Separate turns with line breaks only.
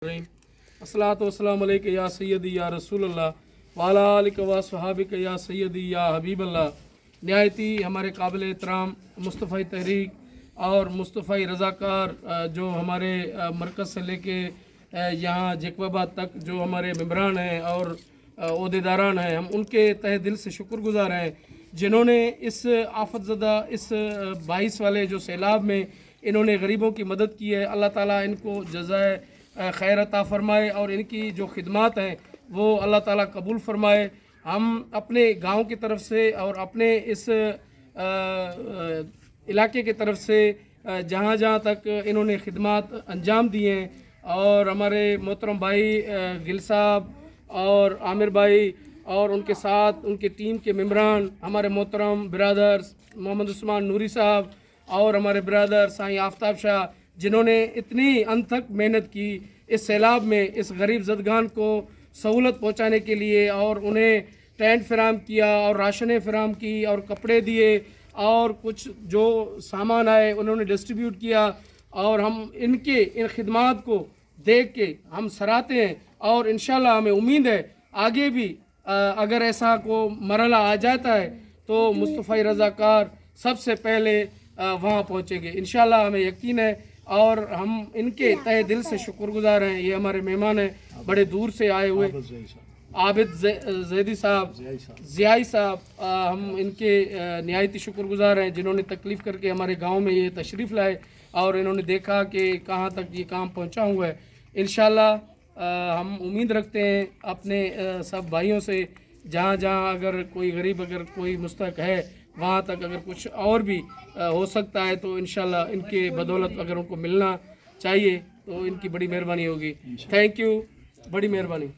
अस्सलातु वस्सलामु अलैका या सय्यदी या रसूल अल्लाह वाला आलिका व सहाबिका या सय्यदी या हबीब अल्लाह। नहायती हमारे काबिल एहतराम मुस्तफ़ा तहरीक और मुस्तफ़ा रज़ाकार जो हमारे मरकज़ से लेके यहाँ जैकबाबाद तक जो हमारे मेम्बरान हैं और ओहदेदारान हैं, हम उनके तहे दिल से शुक्रगुज़ार हैं जिन्होंने इस आफतज़दा इस 22 वाले जो सैलाब में इन्होंने गरीबों की मदद की है। अल्लाह ताला इनको जज़ाए खैर अता फ़रमाए और इनकी जो खिदमात हैं वो अल्लाह ताला कबूल फ़रमाए। हम अपने गांव की तरफ से और अपने इस इलाके की तरफ से जहाँ जहाँ तक इन्होंने खिदमात अंजाम दिए हैं और हमारे मोहतरम भाई गिल साहब और आमिर भाई और उनके साथ उनके टीम के मेम्बरान, हमारे मोहतरम बिरादर मोहम्मद उस्मान नूरी साहब और हमारे बिरादर साईं आफ्ताब शाह, जिन्होंने इतनी अनथक मेहनत की इस सैलाब में इस गरीब ज़दगान को सहूलत पहुंचाने के लिए और उन्हें टेंट फराहम किया और राशनें फराहम की और कपड़े दिए और कुछ जो सामान आए उन्होंने डिस्ट्रीब्यूट किया। और हम इनके इन खिदमात को देख के हम सराहते हैं और इंशाल्लाह हमें उम्मीद है आगे भी अगर ऐसा को मरहला आ जाता है तो मुस्तफ़ा रज़ाकार सबसे पहले वहाँ पहुँचेंगे इंशाल्लाह, हमें यकीन है। और हम इनके तहे दिल से शुक्रगुजार हैं। ये हमारे मेहमान हैं बड़े दूर से आए हुए, आबिद जैदी साहब, ज़ियाई साहब, हम इनके नहायती शुक्रगुजार हैं जिन्होंने तकलीफ़ करके हमारे गांव में ये तशरीफ़ लाए और इन्होंने देखा कि कहाँ तक ये काम पहुंचा हुआ है। इंशाल्लाह हम उम्मीद रखते हैं अपने सब भाइयों से जहाँ जहाँ अगर कोई गरीब अगर कोई मुस्तहक है वहाँ तक अगर कुछ और भी हो सकता है तो इंशाल्लाह इनके बदौलत अगर उनको मिलना चाहिए तो इनकी बड़ी मेहरबानी होगी। थैंक यू, बड़ी मेहरबानी।